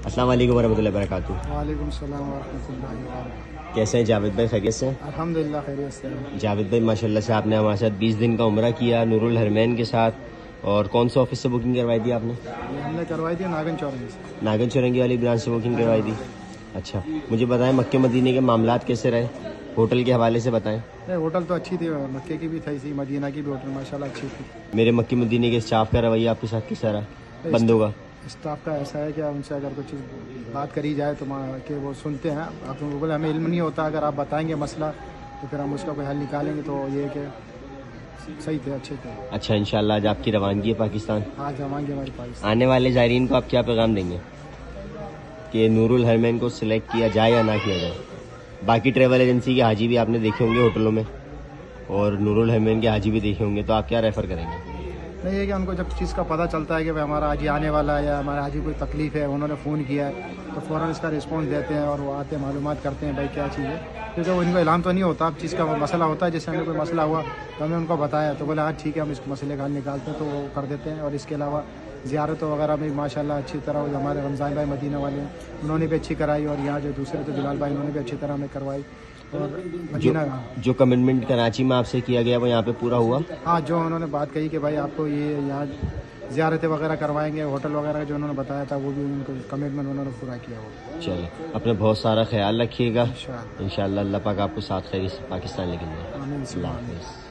السلام علیکم ورحمۃ اللہ وبرکاتہ۔ وعلیکم السلام ورحمۃ اللہ وبرکاتہ۔ کیسے ہیں جاوید بھائی؟ خیریت سے؟ الحمدللہ خیریت سے۔ جاوید بھائی ماشاءاللہ سے آپ نے ہمارے ساتھ 20 دن کا عمرہ کیا نور الحرمین کے ساتھ، اور کون سے آفس سے بکنگ کروائی تھی آپ نے؟ ہم نے کروائی تھی ناگن چورنگی سے۔ ناگن چورنگی والی برانچ سے بکنگ کروائی تھی۔ اچھا، مجھے بتائیں مکے مدینے کے معاملات کیسے رہے؟ ہوٹل کے حوالے سے بتائیں۔ نہیں، ہوٹل تو اچھی تھی، مکے کی بھی تھی، مدینہ کی بھی ہوٹل ماشاءاللہ اچھی تھی۔ میرے مکے مدینے کے اسٹاف کا رویہ آپ کے ساتھ کیسا رہا؟ بندوں کا؟ اسٹاف کا ایسا ہے کہ ان سے اگر کچھ بات کری جائے تو کہ وہ سنتے ہیں، آپ بولے ہمیں علم نہیں ہوتا، اگر آپ بتائیں گے مسئلہ تو پھر ہم اس کا کوئی حل نکالیں گے، تو یہ کہ صحیح تھے، اچھے تھے۔ اچھا، انشاءاللہ آج آپ کی روانگی ہے پاکستان؟ آج روانگی ہماری پاکستان۔ آنے والے زائرین کو آپ کیا پیغام دیں گے کہ نور الحرمین کو سلیکٹ کیا جائے یا نہ کیا جائے؟ باقی ٹریول ایجنسی کے حاجی بھی آپ نے دیکھے ہوں گے ہوٹلوں میں، اور نور الحرمین کے حاجی بھی دیکھے ہوں گے، تو آپ کیا ریفر کریں گے؟ نہیں، یہ کہ ان کو جب چیز کا پتہ چلتا ہے کہ بھائی ہمارا حاجی آنے والا ہے یا ہمارے حاجی کوئی تکلیف ہے، انہوں نے فون کیا ہے تو فوراً اس کا رسپانس دیتے ہیں اور وہ آتے ہیں، معلومات کرتے ہیں بھائی کیا چیز ہے، کیونکہ وہ ان کو اعلان تو نہیں ہوتا، اب چیز کا مسئلہ ہوتا ہے، جیسے ہمیں کوئی مسئلہ ہوا تو ہمیں ان کو بتایا تو بولے ہاں ٹھیک ہے ہم اس مسئلے کا حل نکالتے ہیں، تو وہ کر دیتے ہیں۔ اور اس کے علاوہ زیارت وغیرہ میں ماشاءاللہ اچھی طرح ہمارے رمضان بھائی مدینہ والے انہوں نے بھی اچھی کرائی، اور یہاں جو دوسرے تھے بلال بھائی انہوں نے بھی اچھی طرح ہمیں کروائی، اور مدینہ جو کمٹمنٹ کراچی میں آپ سے کیا گیا وہ یہاں پہ پورا ہوا؟ ہاں، جو انہوں نے بات کہی کہ بھائی آپ کو یہ یہاں زیارتیں وغیرہ کروائیں گے، ہوٹل وغیرہ جو انہوں نے بتایا تھا وہ بھی ان کو کمٹمنٹ انہوں نے پورا کیا ہوا۔ چلیں، اپنے بہت سارا خیال رکھیے گا، انشاءاللہ۔ انشاءاللہ اللہ پاک آپ کو ساتھ خیر پاکستان لے کے جائے۔ آمین۔ اللہ حافظ۔